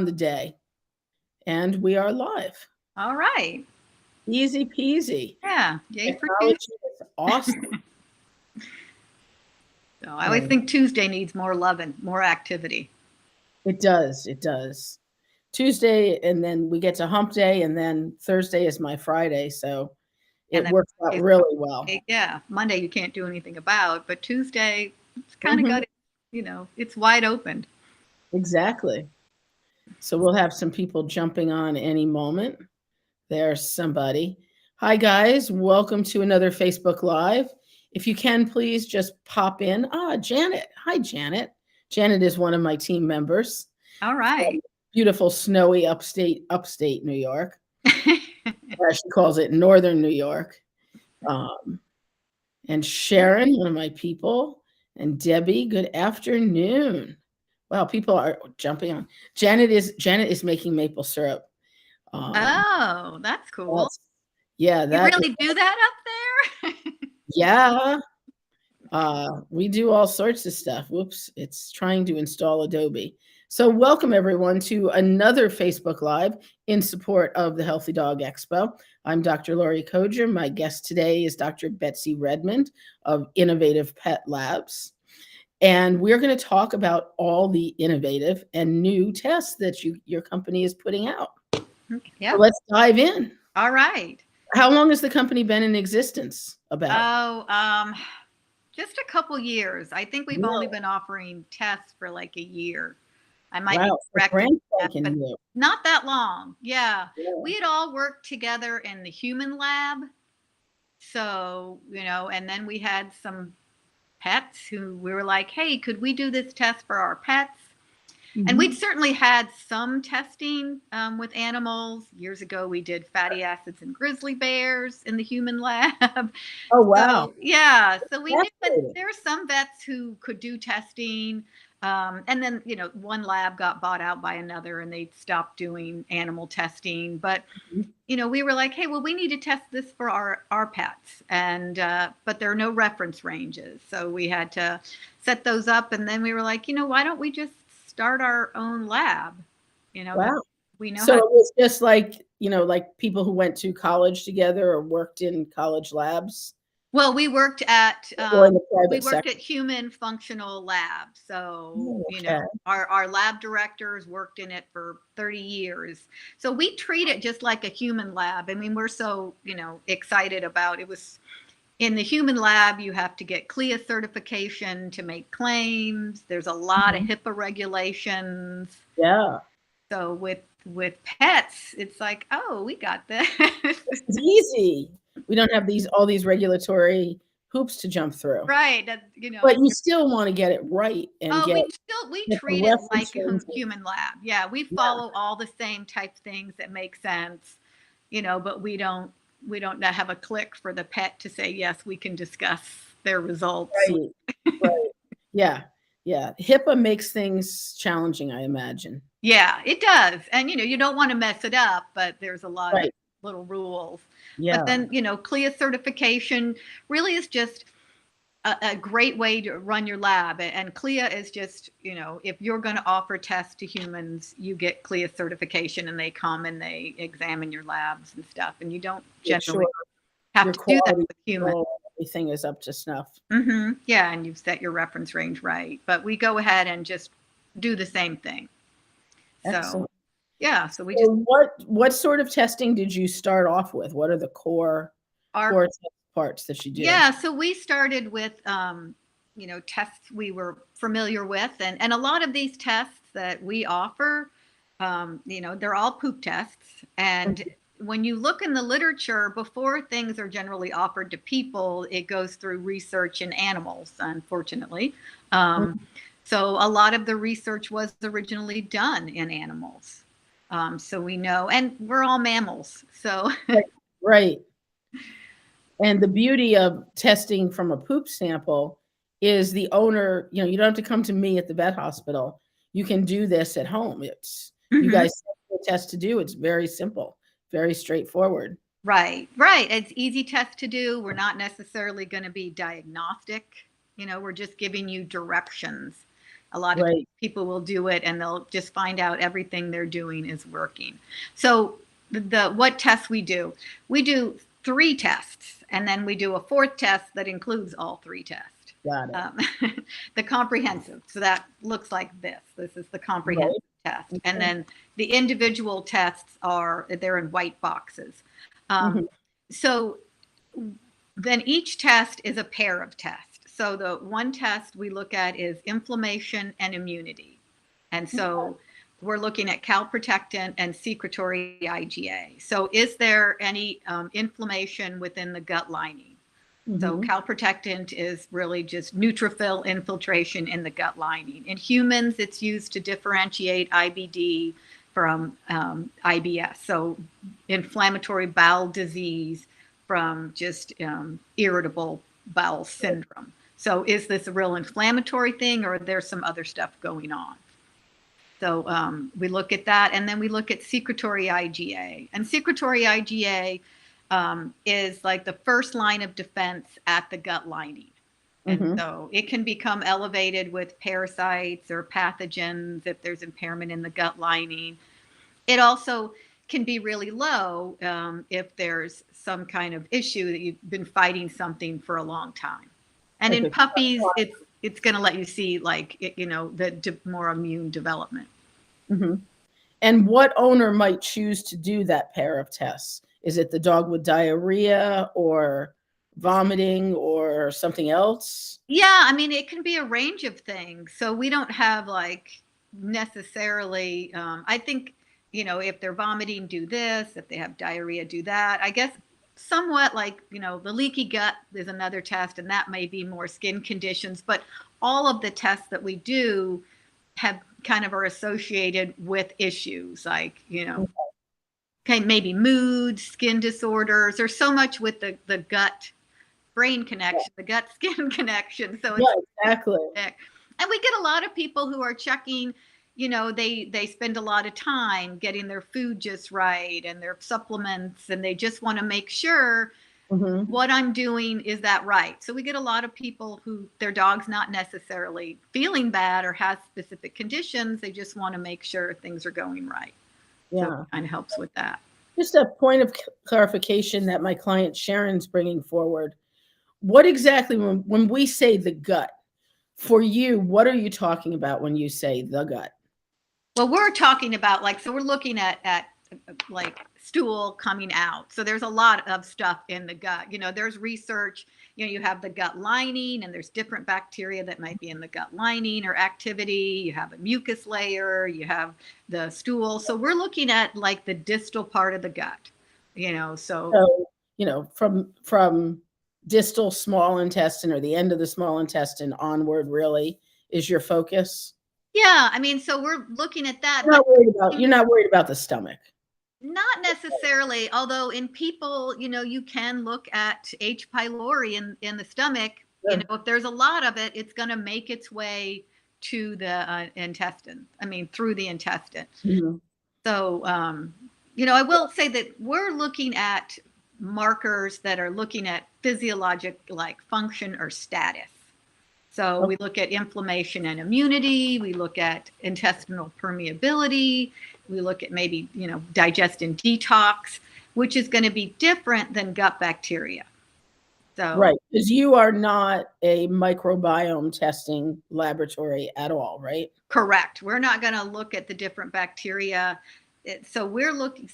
the day, and we are live. All right. Easy peasy. Yeah. Yay for Technology Tuesday. is awesome. So I always Yeah, think Tuesday needs more love and more activity. it does. It does. Tuesday, and then we get to hump day, and then Thursday is my Friday, so And it then works out Monday's really well. yeah, Monday you can't do anything about, but Tuesday it's kind of Hmm. got it, it's wide open. Exactly. So we'll have some people jumping on any moment. There's somebody. Hi, guys. Welcome to another Facebook Live. If you can, please just pop in. Janet. Hi, Janet. Janet is one of my team members All from right. beautiful, snowy upstate New York. She calls it Northern New York. Um, and Sharon, one of my people, and Debbie. Good afternoon. Wow, people are jumping on. Janet is making maple syrup. Um, Oh, that's cool. that's yeah, You that is really do that up there? yeah. We do all sorts of stuff. Whoops, it's trying to install Adobe. So, welcome everyone to another Facebook Live in support of the Healthy Dog Expo. I'm Dr. Lori Koger. My guest today is Dr. Betsy Redmond of Innovative Pet Labs. And we're going to talk about all the innovative and new tests that your company is putting out. So Yeah. let's dive in. All right. How long has the company been in existence? About Oh, just a couple years. I think we've only really? been offering tests for like a year. I might be Wow, so corrected brand on that, spanking but new. not that long. Yeah. Yeah. We had all worked together in the human lab. So, and then we had some pets who we were like, hey, could we do this test for our pets? And we'd Mhm. certainly had some testing with animals. Years ago, we did fatty acids in grizzly bears in the human lab. Oh, wow. So, yeah, so we knew that Fascinating. there were some vets who could do testing. And then, one lab got bought out by another and they stopped doing animal testing. But, Mhm. we were like, hey, well, we need to test this for our pets. And, but there are no reference ranges. So we had to set those up. And then we were like, why don't we just start our own lab? That Wow. we know So how. it was just like people who went to college together or worked in college labs Well, or in the we private worked sector. at Human Functional Lab. So, Oh, okay. our lab directors worked in it for 30 years. So we treat it just like a human lab. I mean, we're so, excited about it. Was in the human lab, you have to get CLIA certification to make claims. There's a lot of Mhm. HIPAA regulations. Yeah. So with pets, it's like, oh, we got this. This is easy. We don't have all these regulatory hoops to jump through. Right. But you still want to get it right and Oh, we get the treat it reference like a ranges. human lab. Yeah, we Yeah, follow all the same type things that make sense, but we don't have a click for the pet to say yes, we can discuss their results. right. Right. Yeah. Yeah. HIPAA makes things challenging, I imagine. Yeah, it does. And you don't want to mess it up, but there's a lot of Right. little rules. But Yeah. then, CLIA certification really is just a great way to run your lab. And CLIA is just, if you're going to offer tests to humans, you get CLIA certification and they come and they examine your labs and stuff. And you don't Make sure generally have your to do that quality with humans. control, everything is up to snuff. Yeah, and you've set your reference range right. But we go ahead and just do the same thing. So, Excellent. yeah, so we just, So what sort of testing did you start off with? What are the our core test parts that you do? Yeah, so we started with tests we were familiar with, and a lot of these tests that we offer, they're all poop tests. And Mhm. when you look in the literature, before things are generally offered to people, it goes through research in animals, unfortunately. Um, Mhm. so a lot of the research was originally done in animals. So we know, and we're all mammals, so Right. Right. And the beauty of testing from a poop sample is the owner, you don't have to come to me at the vet hospital. You can do this at home. You Mhm. guys set the test to do. It's very simple, very straightforward. Right, right. It's easy test to do. We're not necessarily going to be diagnostic. We're just giving you directions. A lot of Right. people will do it and they'll just find out everything they're doing is working. So what tests we do 3 tests, and then we do a 4th test that includes all 3 tests. Got it. The comprehensive. So that looks like this. This is the comprehensive test. Okay. And then the individual tests they're in white boxes. So then each test is a pair of tests. So the one test we look at is inflammation and immunity. And so we're looking at calprotectin and secretory IgA. So is there any inflammation within the gut lining? So calprotectin is really just neutrophil infiltration in the gut lining. In humans, it's used to differentiate IBD from IBS. So inflammatory bowel disease from just irritable bowel syndrome. So is this a real inflammatory thing, or there's some other stuff going on? So we look at that, and then we look at secretory IgA. And secretory IgA is like the first line of defense at the gut lining. And so it can become elevated with parasites or pathogens if there's impairment in the gut lining. It also can be really low if there's some kind of issue that you've been fighting something for a long time. And in puppies, it's going to let you see the more immune development. And what owner might choose to do that pair of tests? Is it the dog with diarrhea or vomiting or something else? Yeah, I mean, it can be a range of things. So we don't have necessarily, I think, if they're vomiting, do this. If they have diarrhea, do that. I guess somewhat the leaky gut is another test, and that may be more skin conditions. But all of the tests that we do have are associated with issues maybe mood, skin disorders. There's so much with the gut brain connection, the gut skin connection. So it's exactly. And we get a lot of people who are checking, they spend a lot of time getting their food just right and their supplements, and they just want to make sure what I'm doing, is that right? So we get a lot of people who their dog's not necessarily feeling bad or has specific conditions. They just want to make sure things are going right. Yeah. So it kind of helps with that. Just a point of clarification that my client Sharon's bringing forward. What exactly, when we say the gut, for you, what are you talking about when you say the gut? Well, we're talking about so we're looking at stool coming out. So there's a lot of stuff in the gut. There's research, you have the gut lining, and there's different bacteria that might be in the gut lining or activity. You have a mucus layer, you have the stool. So we're looking at the distal part of the gut, so from distal small intestine, or the end of the small intestine onward, really is your focus. Yeah, I mean, so we're looking at that. You're not worried about the stomach. Not necessarily, although in people, you can look at H. pylori in the stomach. Sure. If there's a lot of it, it's going to make its way to the intestine. I mean, through the intestine. So, I will say that we're looking at markers that are looking at physiologic function or status. So we look at inflammation and immunity. We look at intestinal permeability. We look at maybe, digest and detox, which is going to be different than gut bacteria. So right, because you are not a microbiome testing laboratory at all, right? Correct. We're not going to look at the different bacteria. So we're looking,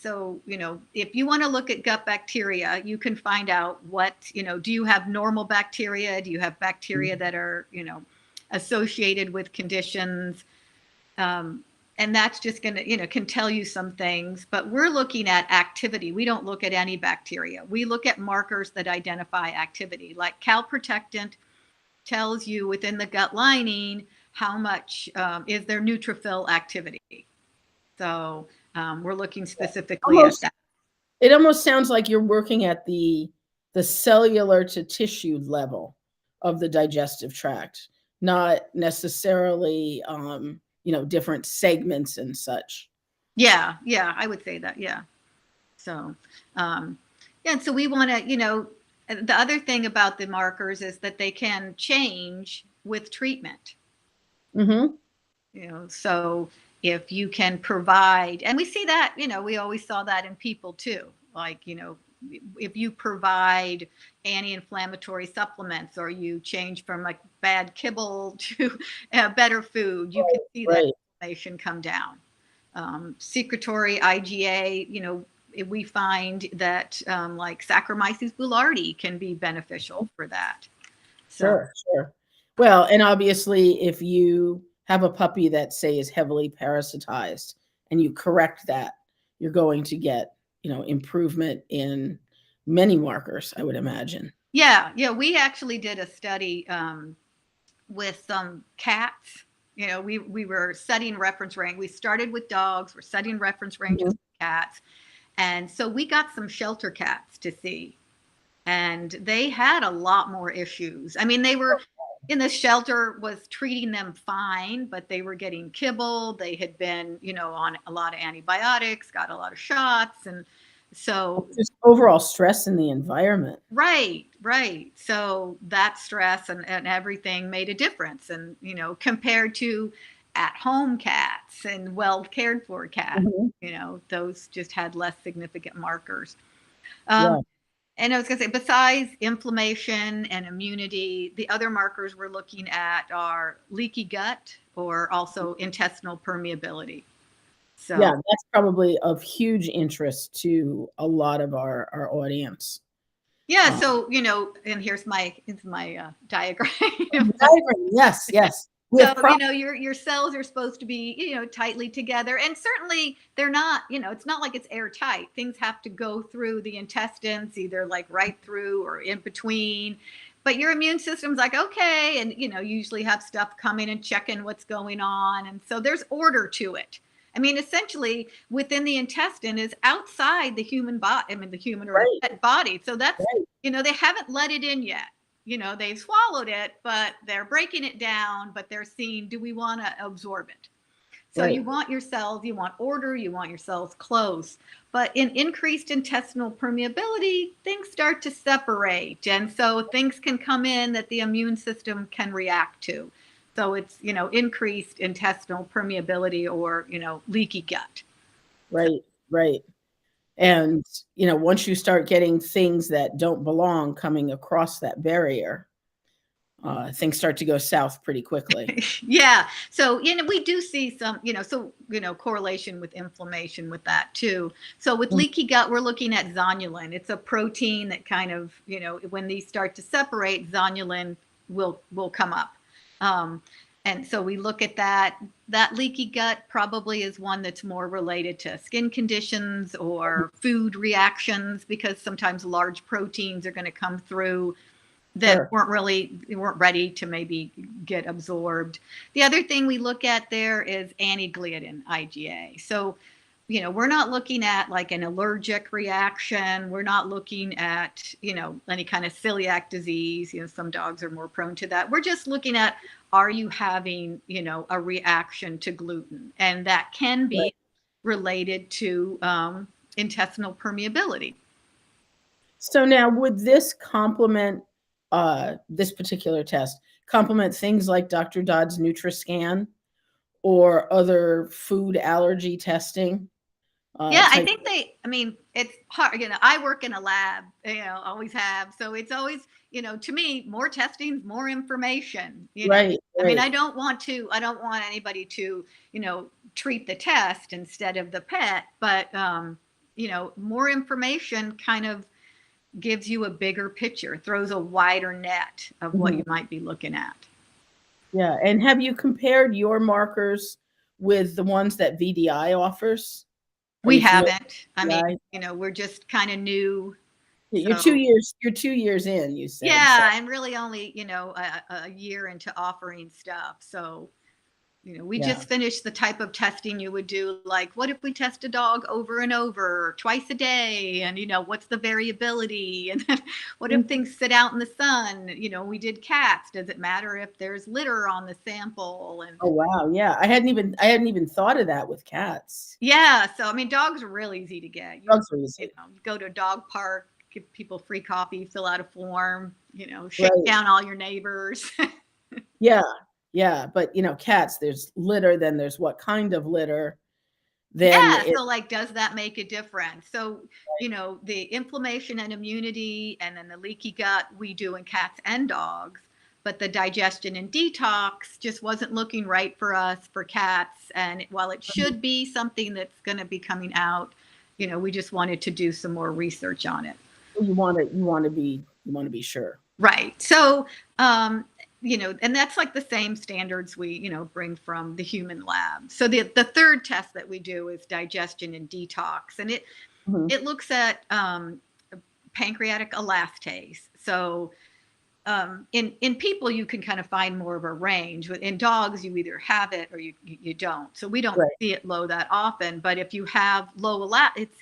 if you want to look at gut bacteria, you can find out what, do you have normal bacteria? Do you have bacteria that are, associated with conditions? And that's just going to, can tell you some things, but we're looking at activity. We don't look at any bacteria. We look at markers that identify activity, like calprotectin tells you within the gut lining how much is there neutrophil activity. So we're looking specifically at that. It almost sounds like you're working at the cellular to tissue level of the digestive tract, not necessarily, different segments and such. Yeah, I would say that. Yeah. So, and so we want to, the other thing about the markers is that they can change with treatment. So if you can provide, and we see that, we always saw that in people too, like, if you provide anti-inflammatory supplements, or you change from like bad kibble to better food, you can see that Right. inflammation come down. Secretory IgA, we find that like Saccharomyces boulardii can be beneficial for that. So Sure, sure. Well, and obviously, if you have a puppy that, say, is heavily parasitized and you correct that, you're going to get, improvement in many markers, I would imagine. yeah, we actually did a study with some cats. We were setting reference range. We started with dogs. We're setting reference ranges Mhm. with cats, and so we got some shelter cats to see, and they had a lot more issues. I mean, they were in the shelter was treating them fine, but they were getting kibble. They had been, on a lot of antibiotics, got a lot of shots, and so Just overall stress in the environment. right. So that stress and everything made a difference. And, compared to at home cats and well cared for cats, Mhm. those just had less significant markers. Um, Yeah. and I was going to say, besides inflammation and immunity, the other markers we're looking at are leaky gut, or also intestinal permeability. Yeah, So, that's probably of huge interest to a lot of our audience. yeah. Um, So, and here's my diagram. diagram, yes, yes. So, With prop your cells are supposed to be, tightly together. And certainly they're not, it's not like it's airtight. Things have to go through the intestines, either like right through or in between. But your immune system's like, okay, and you usually have stuff coming and checking what's going on. And so there's order to it. I mean, essentially within the intestine is outside the human body, I mean the human or the right, pet body. So that's, right, they haven't let it in yet. They've swallowed it, but they're breaking it down, but they're seeing, do we want to absorb it? So you right, want your cells, you want order, you want your cells close. But in increased intestinal permeability, things start to separate. And so things can come in that the immune system can react to. So it's, increased intestinal permeability, or, leaky gut. So, right, right. And, once you start getting things that don't belong coming across that barrier, things start to go south pretty quickly. yeah. So, we do see some, correlation with inflammation with that too. So with Mhm. leaky gut, we're looking at zonulin. It's a protein that kind of, when these start to separate, zonulin will come up. Um, and so we look at that. That leaky gut probably is one that's more related to skin conditions or food reactions, because sometimes large proteins are going to come through that Sure. weren't ready to maybe get absorbed. The other thing we look at there is anti-gliadin IgA. So, we're not looking at like an allergic reaction. We're not looking at, any kind of celiac disease. Some dogs are more prone to that. We're just looking at, are you having, a reaction to gluten? And that can Right. be related to intestinal permeability. So now would this complement, this particular test, complement things like Dr. Dodd's Nutriscan or other food allergy testing, Yeah, I type? think I mean, it's hard. I work in a lab, always have. So it's always, to me, more testing, more information. Right, I mean, right, I don't want anybody to, treat the test instead of the pet, but, more information kind of gives you a bigger picture, throws a wider net of what mhm. you might be looking at. Yeah, and have you compared your markers with the ones that VDI offers? Are We you familiar haven't. I with mean, VDI? we're just kind of new. You're 2 So years you're 2 years in, you said, so yeah, and really only, a year into offering stuff. So, we yeah. just finished the type of testing you would do, like, what if we test a dog over and over, twice a day? And, what's the variability? And then what if Mhm. things sit out in the sun? We did cats. Does it matter if there's litter on the sample? And Oh, wow, yeah, I hadn't even thought of that with cats. yeah, so I mean, dogs are real easy to get. Dogs are easy. You go to a dog park, give people free coffee, fill out a form, shake Right. down all your neighbors. Yeah. Yeah, but cats, there's litter, then there's what kind of litter, then Yeah, it so like, does that make a difference? So, the inflammation and immunity and then the leaky gut we do in cats and dogs, but the digestion and detox just wasn't looking right for us for cats. And while it should be something that's going to be coming out, we just wanted to do some more research on it. you want to be sure. Right. So, and that's like the same standards we, bring from the human lab. So the third test that we do is digestion and detox, and Mhm. it looks at pancreatic elastase. So in people, you can kind of find more of a range. In dogs, you either have it or you don't. So we don't Right. see it low that often. But if you have low it's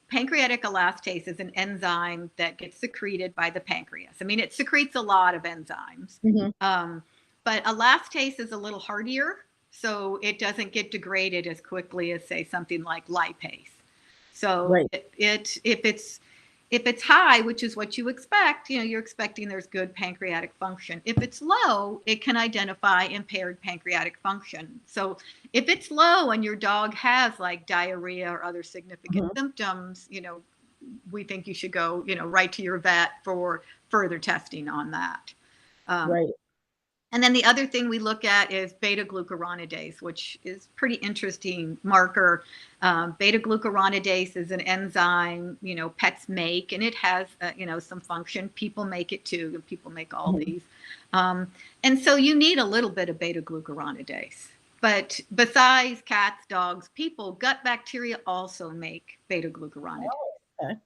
pancreatic elastase is an enzyme that gets secreted by the pancreas. I mean, it secretes a lot of enzymes, Mhm. but elastase is a little hardier, so it doesn't get degraded as quickly as, say, something like lipase. So Right. if it's high, which is what you expect, you're expecting there's good pancreatic function. If it's low, it can identify impaired pancreatic function. So if it's low and your dog has like diarrhea or other significant Mhm. symptoms, we think you should go, right to your vet for further testing on that. Right. And then the other thing we look at is beta glucuronidase, which is pretty interesting marker. Beta glucuronidase is an enzyme, pets make, and it has, some function. People make it too, and people make all Mhm. these. And so you need a little bit of beta glucuronidase. But besides cats, dogs, people, gut bacteria also make beta glucuronidase. Okay.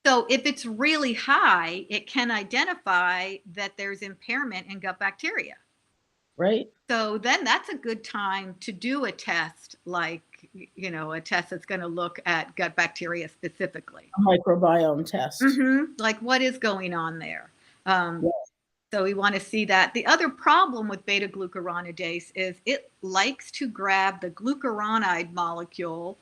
So if it's really high, it can identify that there's impairment in gut bacteria. Right. So then that's a good time to do a test, like, a test that's going to look at gut bacteria specifically. A microbiome test. Like, what is going on there? Yeah. So we want to see that. The other problem with beta glucuronidase is it likes to grab the glucuronide molecule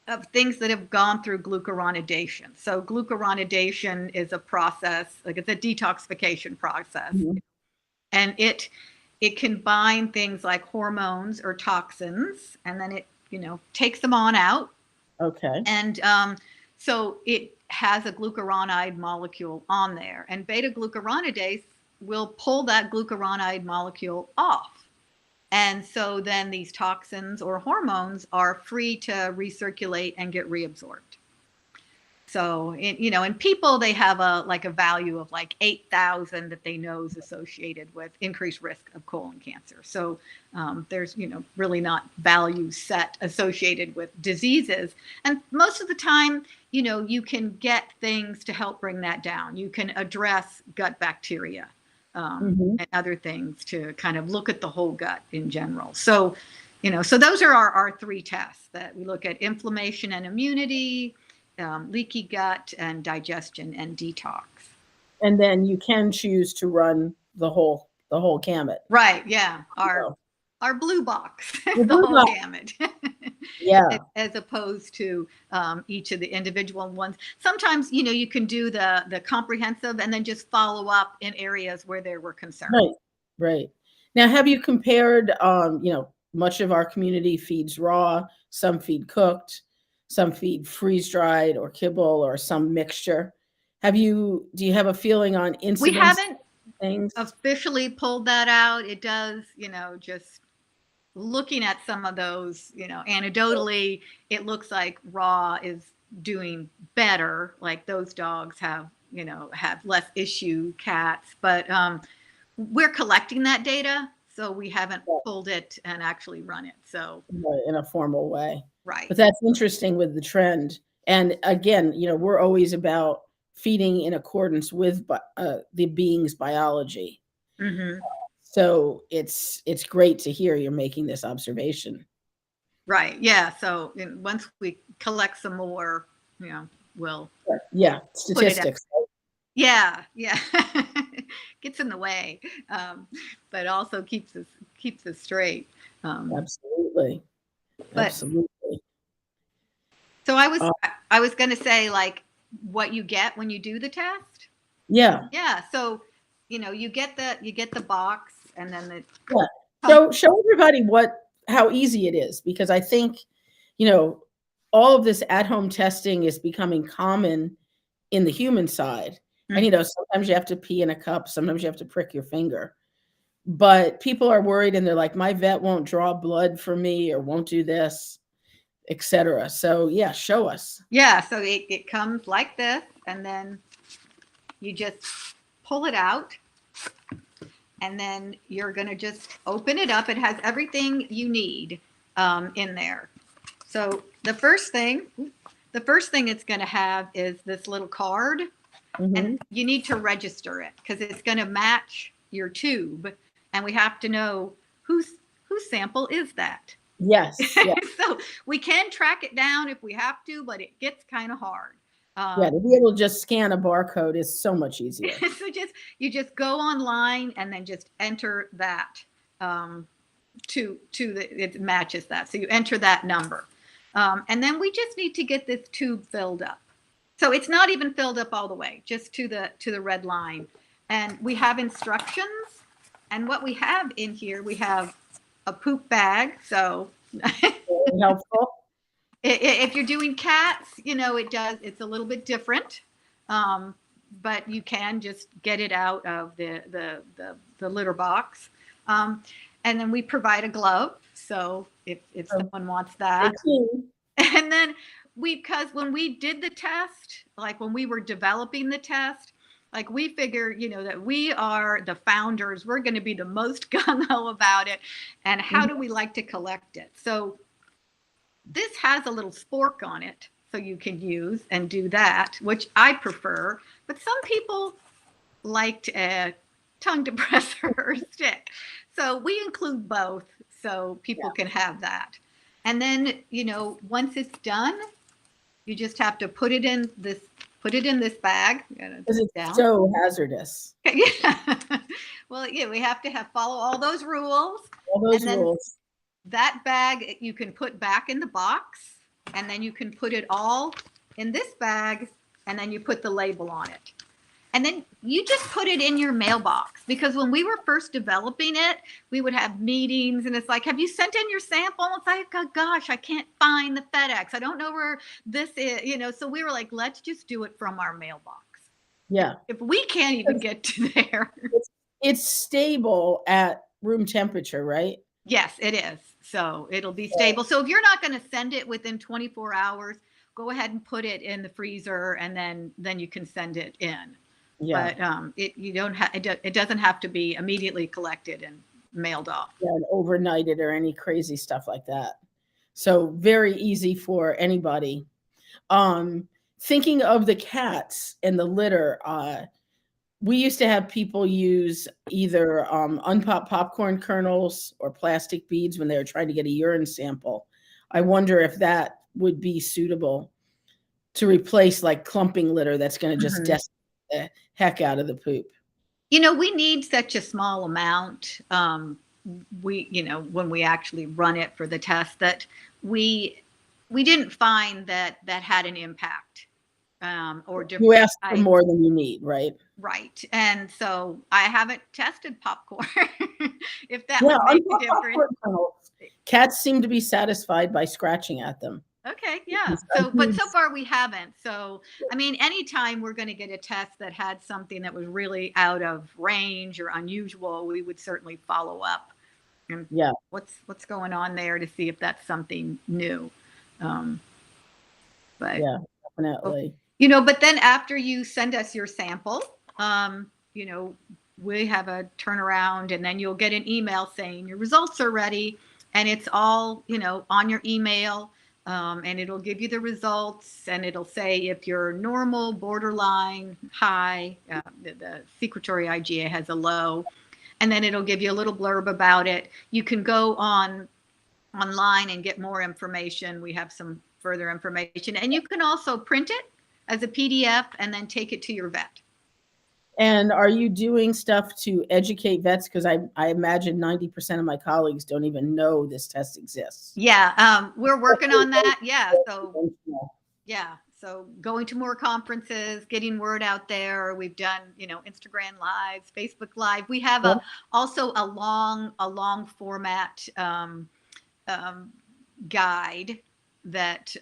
of things that have gone through glucuronidation. So glucuronidation is a process, like it's a detoxification process, Mhm. and it can bind things like hormones or toxins, and then it takes them on out. Okay. And so it has a glucuronide molecule on there, and beta glucuronidase will pull that glucuronide molecule off. And so then these toxins or hormones are free to recirculate and get reabsorbed. So, in people, they have a value of like 8,000 that they know is associated with increased risk of colon cancer. So there's, really not value set associated with diseases. And most of the time, you can get things to help bring that down. You can address gut bacteria Mhm. and other things to kind of look at the whole gut in general. So, so those are our three tests that we look at: inflammation and immunity, leaky gut, and digestion and detox. And then you can choose to run the whole gamut. Right. Yeah. Our So, blue box, the the blue whole box. gamut, Yeah. as opposed to each of the individual ones. Sometimes, you can do the comprehensive and then just follow up in areas where there were concerns. Right. Right. Now, have you compared, much of our community feeds raw, some feed cooked, some feed freeze dried or kibble or some mixture. Do you have a feeling on We incidence haven't things? officially pulled that out. It does, just looking at some of those, anecdotally, it looks like raw is doing better. Like those dogs have less issue cats, but we're collecting that data, so we haven't pulled it and actually run it. So Right, in a formal way. right. But that's interesting with the trend. And again, we're always about feeding in accordance with the being's biology. Mm-hmm. So it's great to hear you're making this observation. Right. Yeah. So once we collect some more, we'll Yeah, put it out. statistics. Yeah. Yeah. Gets in the way, but also keeps us straight. Absolutely. But Absolutely. so Uh, I was going to say, like, what you get when you do the test. yeah. Yeah. So you get the box, and then the Yeah. Show everybody how easy it is, because I think, all of this at-home testing is becoming common in the human side. And, sometimes you have to pee in a cup, sometimes you have to prick your finger. But people are worried and they're like, my vet won't draw blood for me or won't do this, etc. So yeah, show us. Yeah, so it comes like this, and then you just pull it out, and then you're going to just open it up. It has everything you need in there. So the first thing it's going to have is this little card, and you need to register it because it's going to match your tube, and we have to know whose sample is that. Yes. Yeah. So we can track it down if we have to, but it gets kind of hard. Yeah, to be able to just scan a barcode is so much easier. So you just go online and then just enter that it matches that. So you enter that number, and then we just need to get this tube filled up. So it's not even filled up all the way, just to the red line. And we have instructions. And what we have in here, we have a poop bag. So very helpful. If you're doing cats, it's a little bit different. But you can just get it out of the litter box. And then we provide a glove. So if someone wants that. And then because when we did the test, like when we were developing the test, like we figure, that we are the founders, we're going to be the most gung-ho about it. And how do we like to collect it? So this has a little spork on it, so you can use and do that, which I prefer. But some people liked a tongue depressor or stick. So we include both so people can have that. And then, once it's done, you just have to put it in this bag. Because it's so hazardous. Yeah. Well, yeah, we have to follow all those rules. All those rules. That bag you can put back in the box, and then you can put it all in this bag, and then you put the label on it. And then you just put it in your mailbox, because when we were first developing it, we would have meetings and it's like, have you sent in your sample? It's like, oh gosh, I can't find the FedEx. I don't know where this is, so we were like, let's just do it from our mailbox. Yeah. If we can't even get to there. It's stable at room temperature, right? Yes, it is. So it'll be stable. So if you're not going to send it within 24 hours, go ahead and put it in the freezer, and then you can send it in. Yeah. But it doesn't have to be immediately collected and mailed off. Yeah, and overnighted or any crazy stuff like that. So very easy for anybody. Thinking of the cats and the litter, we used to have people use either unpopped popcorn kernels or plastic beads when they were trying to get a urine sample. I wonder if that would be suitable to replace like clumping litter that's going to just decimate the heck out of the poop. We need such a small amount. When we actually run it for the test, that we didn't find that had an impact. Or different. You ask for more than you need, right? Right. And so I haven't tested popcorn. If that would make a difference. Cats seem to be satisfied by scratching at them. Okay, yeah. But so far we haven't. So, I mean, anytime we're going to get a test that had something that was really out of range or unusual, we would certainly follow up. And what's going on there to see if that's something new. But yeah, definitely. But then after you send us your sample, we have a turnaround, and then you'll get an email saying your results are ready, and it's all, on your email. And it'll give you the results, and it'll say if you're normal, borderline, high, the secretory IgA has a low, and then it'll give you a little blurb about it. You can go online and get more information. We have some further information, and you can also print it as a PDF and then take it to your vet. And are you doing stuff to educate vets? Because I imagine 90% of my colleagues don't even know this test exists. Yeah, we're working on that. Yeah, so Yeah. So going to more conferences, getting word out there. We've done, Instagram lives, Facebook live. We have also a long format um, guide that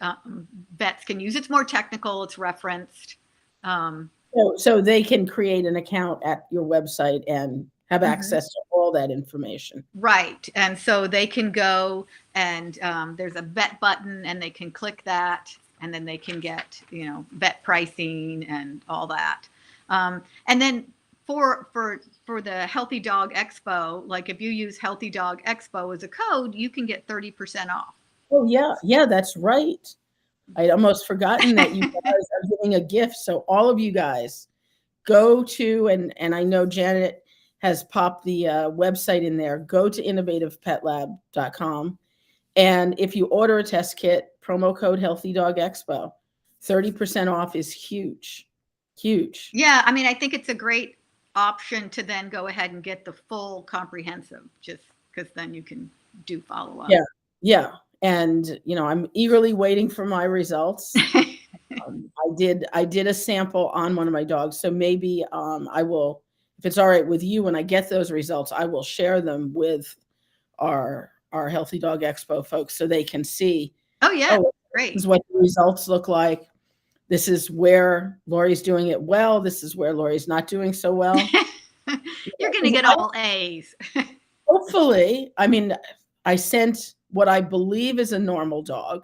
vets can use. It's more technical. It's referenced. Um, So they can create an account at your website and have mhm. access to all that information. Right. And so they can go and there's a vet button and they can click that and then they can get, vet pricing and all that. And then for the Healthy Dog Expo, like if you use Healthy Dog Expo as a code, you can get 30% off. Oh yeah, yeah, that's right. I'd almost forgotten that you guys are giving a gift. So all of you guys go to, and I know Janet has popped the website in there. Go to innovativepetlab.com, and if you order a test kit, promo code Healthy Dog Expo, 30% off is huge, huge. Yeah, I mean, I think it's a great option to then go ahead and get the full comprehensive, just because then you can do follow up. Yeah, yeah, and I'm eagerly waiting for my results. I did a sample on one of my dogs, so maybe I will, if it's all right with you, when I get those results, I will share them with our Healthy Dog Expo folks so they can see. Oh yeah, Oh, this great. is what the results look like. This is where Lori's doing it well. This is where Lori's not doing so well. You're going to get all A's. Hopefully, I mean, I sent what I believe is a normal dog,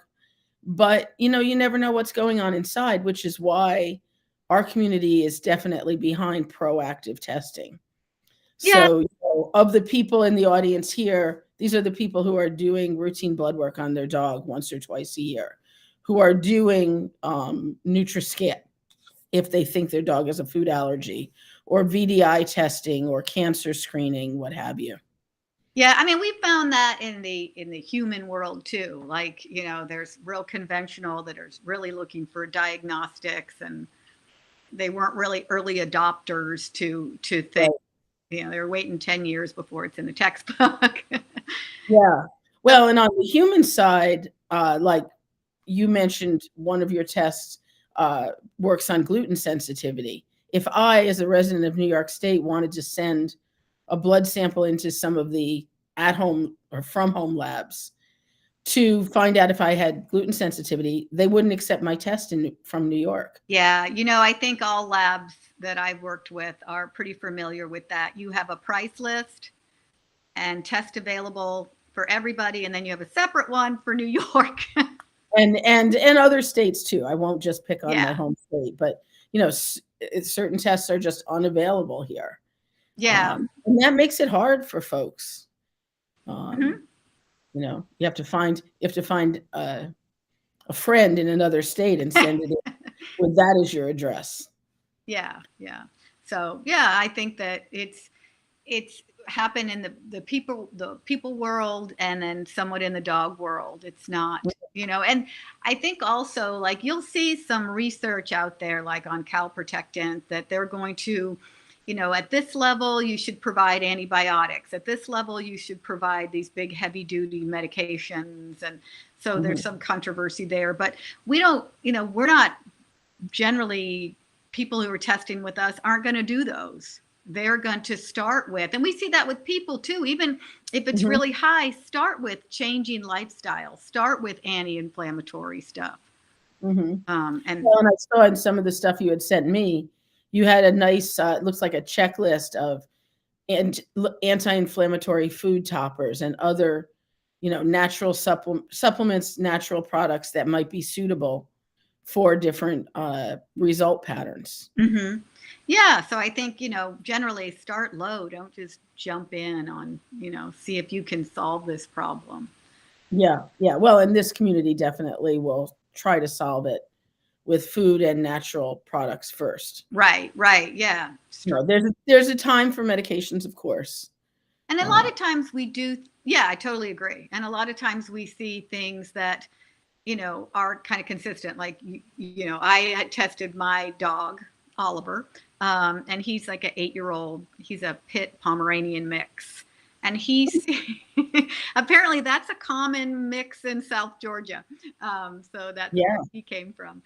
but you never know what's going on inside, which is why our community is definitely behind proactive testing. Yeah. So, of the people in the audience here, these are the people who are doing routine blood work on their dog once or twice a year, who are doing NutriScan if they think their dog has a food allergy, or VDI testing, or cancer screening, what have you. Yeah, I mean, we found that in the human world too. Like, there's real conventional that are really looking for diagnostics, and they weren't really early adopters to Right. things. They were waiting 10 years before it's in the textbook. Yeah. Well, and on the human side, like you mentioned, one of your tests works on gluten sensitivity. If I, as a resident of New York State, wanted to send a blood sample into some of the at-home or from-home labs to find out if I had gluten sensitivity, they wouldn't accept my test from New York. Yeah, I think all labs that I've worked with are pretty familiar with that. You have a price list and test available for everybody, and then you have a separate one for New York. And other states too. I won't just pick on my Yeah. home state, but certain tests are just unavailable here. Yeah. And that makes it hard for folks. Mhm. You have to find a friend in another state and send it in with that as your address. Yeah, yeah. So, yeah, I think that it's happened in the people world and then somewhat in the dog world. It's not, and I think also like you'll see some research out there like on calprotectant that they're going to, at this level you should provide antibiotics. At this level you should provide these big heavy duty medications, and so there's some controversy there, but we don't, we're not generally, people who are testing with us aren't going to do those. They're going to start with, and we see that with people too, even if it's Mhm. really high, start with changing lifestyle, start with anti-inflammatory stuff. Mhm. And Well, and I saw in some of the stuff you had sent me, you had a nice, it looks like a checklist of anti-inflammatory food toppers and other, natural supplements, natural products that might be suitable for different result patterns. mhm. Yeah, so I think, generally start low. Don't just jump in on, see if you can solve this problem. Yeah, yeah. Well, and this community definitely will try to solve it with food and natural products first. Right, right. Yeah. There's a time for medications, of course. And a lot Uh, of times we do, yeah, I totally agree. And a lot of times we see things that, are kind of consistent. Like, I had tested my dog, Oliver, and he's like an 8-year-old. He's a pit Pomeranian mix. and he's apparently that's a common mix in South Georgia. So that's Yeah. where he came from.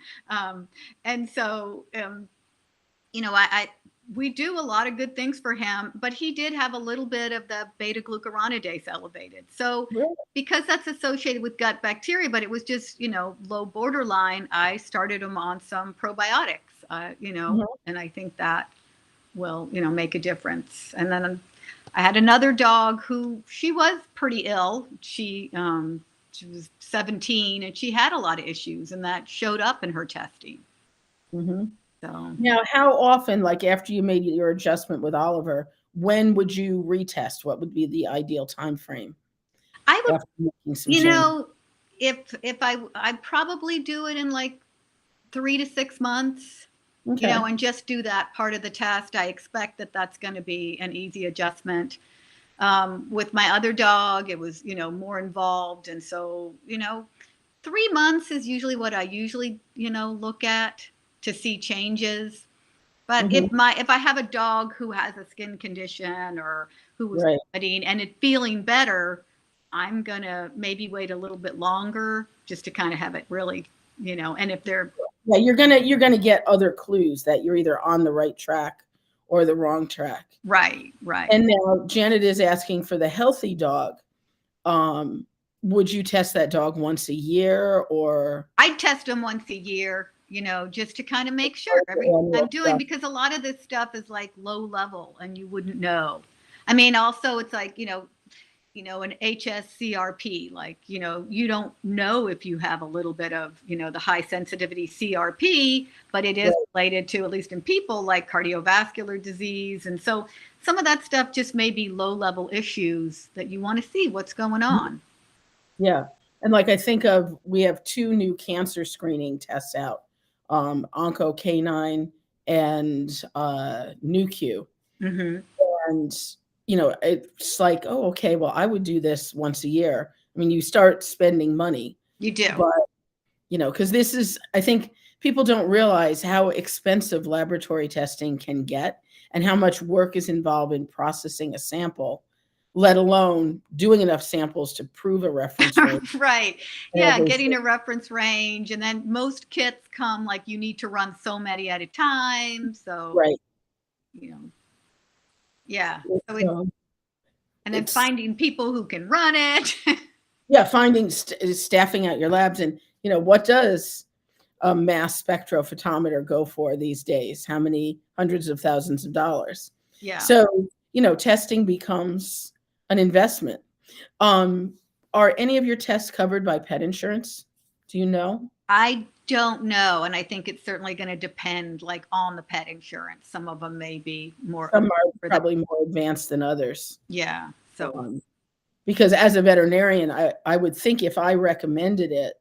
And so, I we do a lot of good things for him, but he did have a little bit of the beta glucuronidase elevated. So Really? because that's associated with gut bacteria, but it was just, low borderline, I started him on some probiotics, Mhm. and I think that will, make a difference. And then I had another dog who she was pretty ill. She was 17 and she had a lot of issues, and that showed up in her testing. Mhm. So Now, how often, like after you made your adjustment with Oliver, when would you retest? What would be the ideal time frame I would, after making some you change? know, if I'd probably do it in like 3 to 6 months, Okay. and just do that part of the test. I expect that that's going to be an easy adjustment. With my other dog, it was, more involved. And so, 3 months is usually what I usually, look at to see changes. But Mhm. if I have a dog who has a skin condition or who was Right. vomiting and it feeling better, I'm gonna maybe wait a little bit longer just to kind of have it really, and if they're Yeah, you're gonna get other clues that you're either on the right track or the wrong track. right, right. And now Janet is asking for the healthy dog. Um, would you test that dog once a year or I test them once a year, just to kind of make sure everything I'm annual doing, stuff? because a lot of this stuff is like low level and you wouldn't know. I mean, also it's like, an HSCRP, like, you don't know if you have a little bit of, the high sensitivity CRP, but it is Right. related to, at least in people, like cardiovascular disease. And so some of that stuff just may be low level issues that you want to see what's going on. Yeah. And like I think of we have 2 new cancer screening tests out, Onco Canine and Nu-Q. Hmm. And, it's like, oh, okay, well, I would do this once a year. I mean, you start spending money, You do. but, because this is, I think people don't realize how expensive laboratory testing can get and how much work is involved in processing a sample, let alone doing enough samples to prove a reference rate Right. and Yeah, getting everything. a reference range. And then most kits come like you need to run so many at a time. So, Right. you know, yeah. So it, So and then it's finding people who can run it. yeah, finding staffing out your labs and, what does a mass spectrophotometer go for these days? How many hundreds of thousands of dollars? Yeah. So, testing becomes an investment. Um, are any of your tests covered by pet insurance? Do you know? I don't know. And I think it's certainly going to depend like on the pet insurance. Some of them may be more Some are for that. probably more advanced than others. Yeah. So, Um, because as a veterinarian, I would think if I recommended it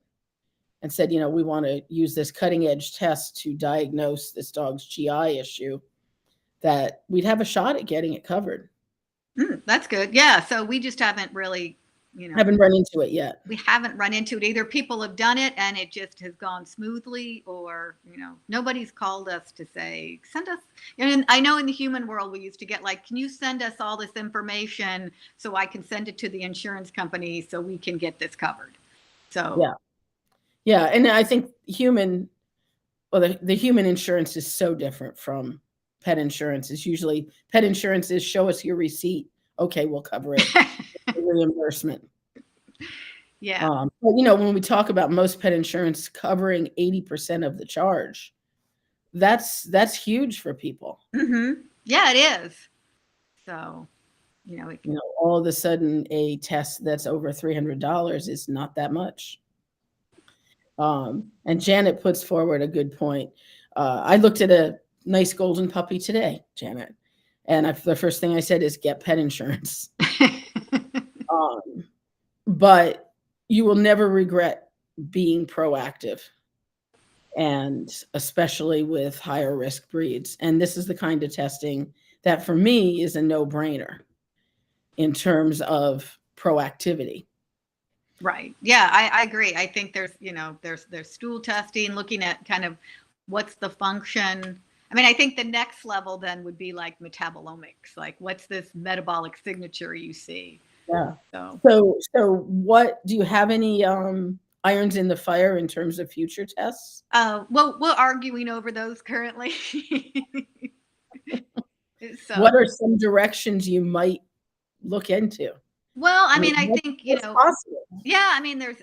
and said, we want to use this cutting edge test to diagnose this dog's GI issue, that we'd have a shot at getting it covered. that's good. Yeah. So we just haven't really, you know, Haven't run into it yet. we haven't run into it. Either people have done it and it just has gone smoothly, or nobody's called us to say send us. And I know in the human world we used to get like, can you send us all this information so I can send it to the insurance company so we can get this covered. So Yeah. Yeah. And I think the human insurance is so different from pet insurance. It's usually pet insurance is show us your receipt. Okay, we'll cover it. Reimbursement. yeah. But when we talk about most pet insurance covering 80% of the charge, that's huge for people. Yeah, it is. So it, All of a sudden a test that's over $300 is not that much. And Janet puts forward a good point. I looked at a nice golden puppy today, Janet, and the first thing I said is get pet insurance. Um, but you will never regret being proactive, and especially with higher risk breeds. And this is the kind of testing that for me is a no-brainer in terms of proactivity. Right. Yeah, I agree. I think there's stool testing, looking at kind of what's the function. I mean, I think the next level then would be like metabolomics. Like, what's this metabolic signature you see? Yeah. So, So what do you have any irons in the fire in terms of future tests? well, we're arguing over those currently. So, What are some directions you might look into? well, I I mean, mean, I think, what's possible? yeah, I mean, there's,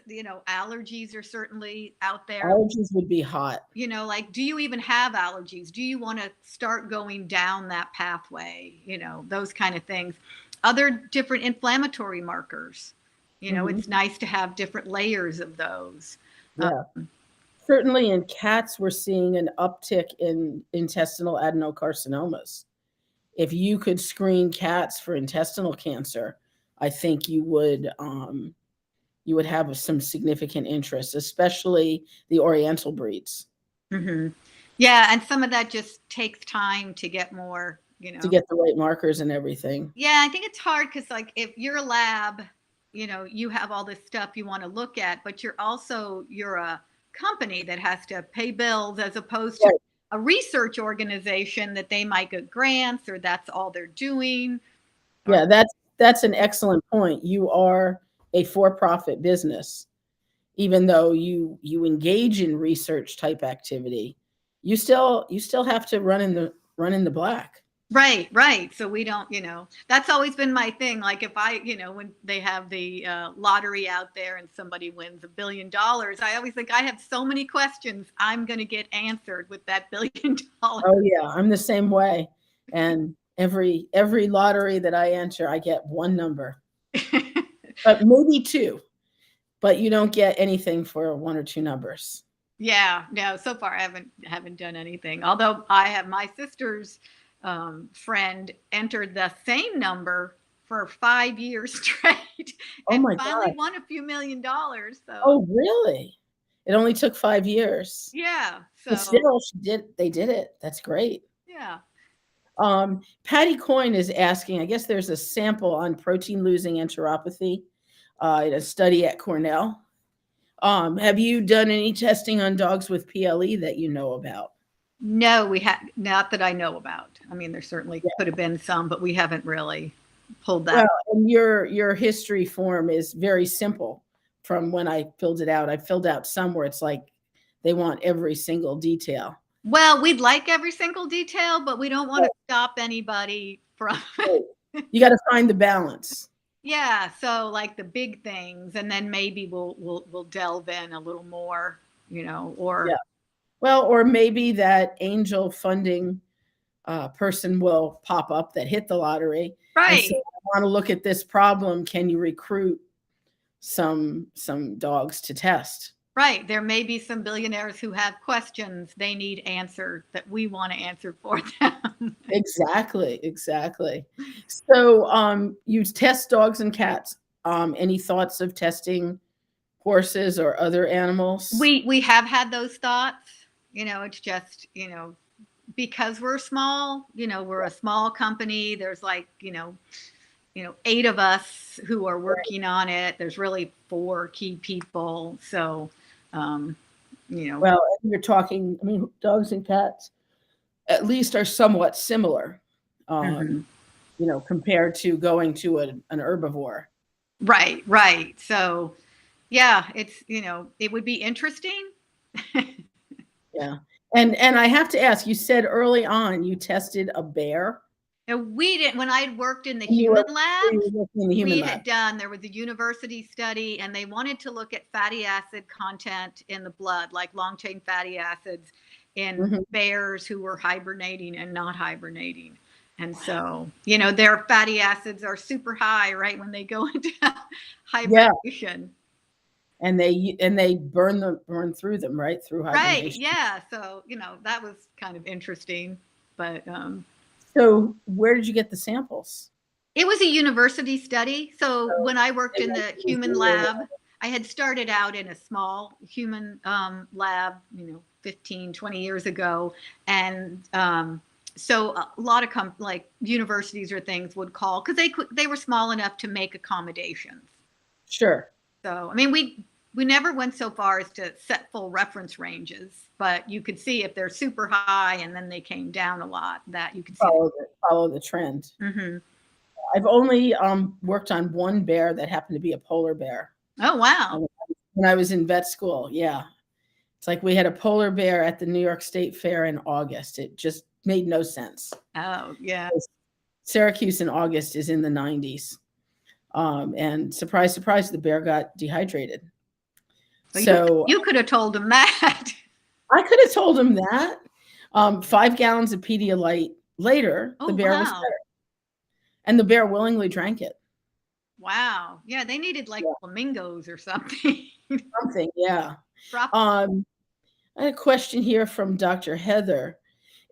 allergies are certainly out there. Allergies would be hot. Like, do you even have allergies? Do you want to start going down that pathway? Those kind of things. Other different inflammatory markers. Mhm. It's nice to have different layers of those. Yeah. Certainly in cats, we're seeing an uptick in intestinal adenocarcinomas. If you could screen cats for intestinal cancer, I think you would have some significant interest, especially the Oriental breeds, Hmm. Yeah, and some of that just takes time to get more. to get the right markers and everything. Yeah, I think it's hard because, like, if you're a lab, you have all this stuff you want to look at, but you're a company that has to pay bills as opposed to Right. a research organization that they might get grants or that's all they're doing. Or Yeah, that's an excellent point. You are a for-profit business. Even though you engage in research type activity, you still have to run in the black. right, right. So we don't, that's always been my thing. Like, if I, when they have the lottery out there and somebody wins $1 billion, I always think I have so many questions I'm going to get answered with that $1 billion. Oh yeah, I'm the same way. And every lottery that I enter, I get one number, but maybe two, but you don't get anything for one or two numbers. Yeah, no, so far I haven't done anything. Although I have my sister's friend entered the same number for 5 years straight Oh and my finally God. won a few $1 million. So Oh really? It only took 5 years. yeah, But so still, they did it. That's great. yeah. Patty Coyne is asking, I guess there's a sample on protein losing enteropathy in a study at Cornell. Have you done any testing on dogs with PLE that you know about? No, we have not that I know about. I mean, there certainly Yeah. could have been some, but we haven't really pulled that. Well, and your history form is very simple from when I filled it out. I filled out some where it's like they want every single detail. Well, we'd like every single detail, but we don't want to stop anybody from. Right. You got to find the balance. Yeah, so like the big things, and then maybe we'll delve in a little more, or Yeah. Well, or maybe that angel funding person will pop up that hit the lottery and say, right, "I want to look at this problem. Can you recruit some dogs to test?" right. There may be some billionaires who have questions they need answered that we want to answer for them. Exactly, exactly. So, you test dogs and cats. Any thoughts of testing horses or other animals? We have had those thoughts. It's just, because we're small, we're a small company. There's like, 8 of us who are working on it. There's really 4 key people. So, Well, you're talking, I mean, dogs and cats at least are somewhat similar, mhm. compared to going to an herbivore. Right, right. So, yeah, it would be interesting. Yeah. And I have to ask, you said early on you tested a bear We didn't, when I had worked in the when human you labs, were working in the human we lab. had done, there was a university study and they wanted to look at fatty acid content in the blood, like long chain fatty acids in Mhm. bears who were hibernating and not hibernating. And so, their fatty acids are super high right when they go into Yeah, hibernation. and they burn through them, right? Through Right. hibernation. Yeah. So, that was kind of interesting. But So where did you get the samples? it was a university study. So when I worked They in went the to human you lab, I had started out in a small human lab, 15, 20 years ago. And so a lot of like universities or things would call because they were small enough to make accommodations. Sure. So, I mean, We never went so far as to set full reference ranges, but you could see if they're super high and then they came down a lot, that you could see. Follow the trend. Mm-hmm. I've only worked on one bear that happened to be a polar bear. Oh, wow. When I was in vet school, yeah. It's like we had a polar bear at the New York State Fair in August. It just made no sense. Oh, yeah. Syracuse in August is in the 90s. And surprise, surprise, the bear got dehydrated. Well, So you could have told him that. I could have told him that. 5 gallons of Pedialyte later, the bear was better. And the bear willingly drank it. Wow. Yeah, they needed like flamingos or something. Something, yeah. I had a question here from Dr. Heather.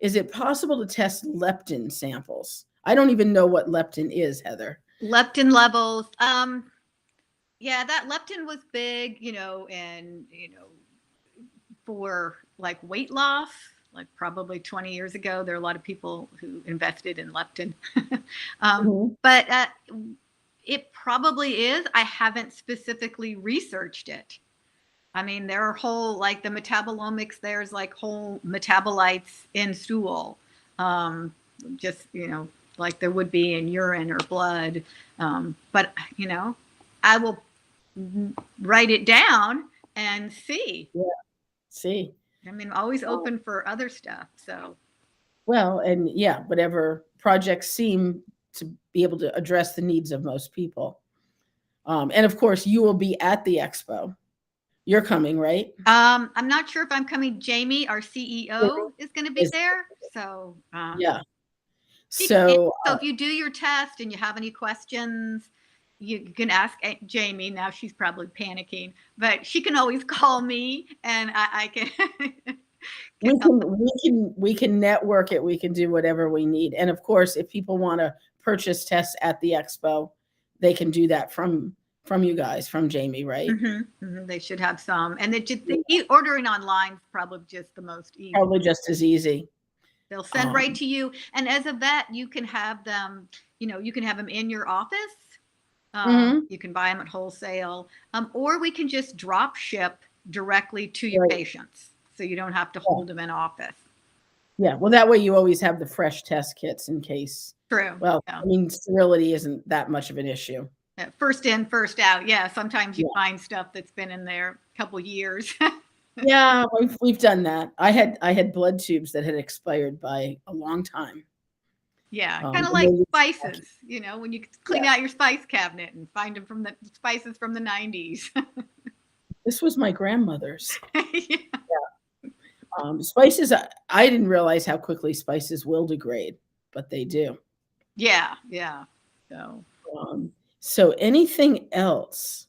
Is it possible to test leptin samples? I don't even know what leptin is, Heather. Leptin levels. Yeah, that leptin was big, and for like weight loss, like probably 20 years ago, there are a lot of people who invested in leptin. But it probably is. I haven't specifically researched it. I mean, there are whole, like the metabolomics, there's like whole metabolites in stool, just, like there would be in urine or blood. But, I will write it down and see. Yeah, see. I mean, always open for other stuff. So. Well, and yeah, whatever projects seem to be able to address the needs of most people. And of course, you will be at the expo. You're coming, right? I'm not sure if I'm coming. Jamie, our CEO, is going to be there. So yeah. So if you do your test and you have any questions, you can ask Jamie. Now she's probably panicking, but she can always call me, and I can. we can network it. We can do whatever we need. And of course, if people want to purchase tests at the expo, they can do that from you guys, from Jamie, right? They should have some. And ordering online is probably just the most easy. Probably just as easy. They'll send right to you. And as a vet, you can have them, you can have them in your office. You can buy them at wholesale. Or we can just drop ship directly to your patients. So you don't have to hold them in office. Yeah. Well, that way you always have the fresh test kits in case. True. Well, I mean, sterility isn't that much of an issue. First in, first out. Yeah. Sometimes you find stuff that's been in there a couple years. Yeah, we've done that. I had blood tubes that had expired by a long time. Yeah, kind of like spices, when you clean out your spice cabinet and find them from the spices from the 90s. This was my grandmother's. Yeah. Spices, I didn't realize how quickly spices will degrade, but they do. Yeah. So anything else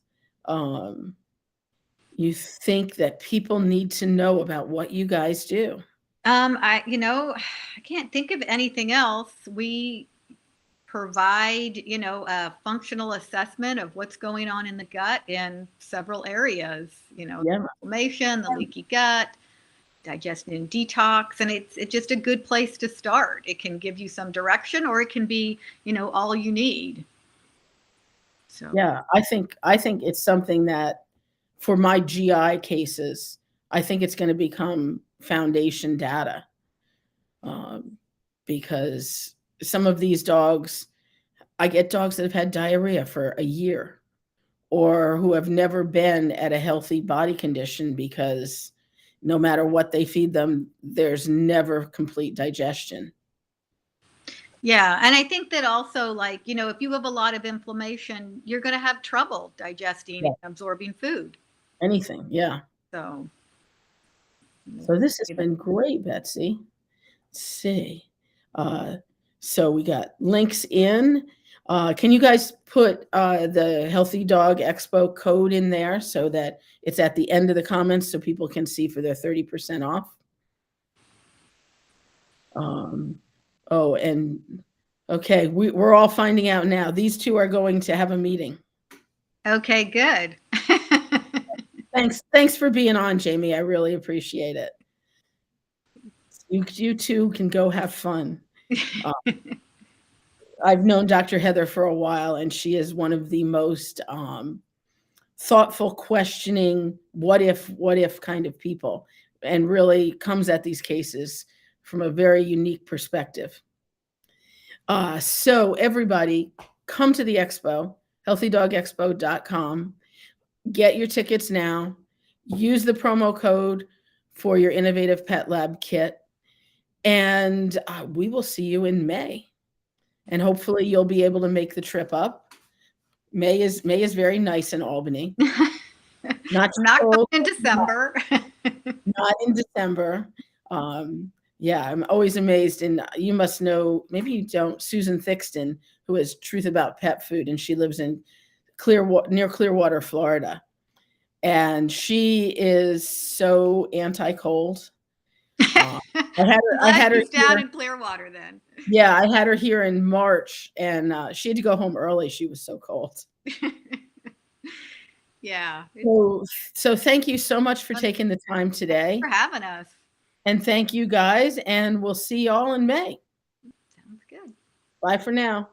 you think that people need to know about what you guys do? I can't think of anything else. We provide, a functional assessment of what's going on in the gut in several areas, inflammation, the leaky gut, digestion and detox. And it's just a good place to start. It can give you some direction, or it can be, all you need. So yeah, I think it's something that for my GI cases, I think it's going to become foundation data, because some of these dogs, I get dogs that have had diarrhea for a year, or who have never been at a healthy body condition because no matter what they feed them, there's never complete digestion. Yeah. And I think that also, like, if you have a lot of inflammation, you're going to have trouble digesting and absorbing food. Anything. Yeah. So this has been great, Betsy. Let's see. So we got links in. Can you guys put the Healthy Dog Expo code in there so that it's at the end of the comments so people can see for their 30% off? And okay, we're all finding out now. These two are going to have a meeting. Okay, good. Thanks for being on, Jamie. I really appreciate it. You two can go have fun. I've known Dr. Heather for a while, and she is one of the most thoughtful, questioning, what if kind of people, and really comes at these cases from a very unique perspective. So everybody, come to the expo, healthydogexpo.com. Get your tickets now. Use the promo code for your innovative pet lab kit, and we will see you in May. And hopefully you'll be able to make the trip up. May is very nice in Albany. Not in December. Not in December. Yeah, I'm always amazed. And you must know, maybe you don't, Susan Thixton, who is Truth About Pet Food, and she lives in near Clearwater, Florida. And she is so anti-cold. I had her down here in Clearwater then. Yeah, I had her here in March, and she had to go home early. She was so cold. Yeah. So thank you so much for taking the time today. Thanks for having us. And thank you guys, and we'll see y'all in May. Sounds good. Bye for now.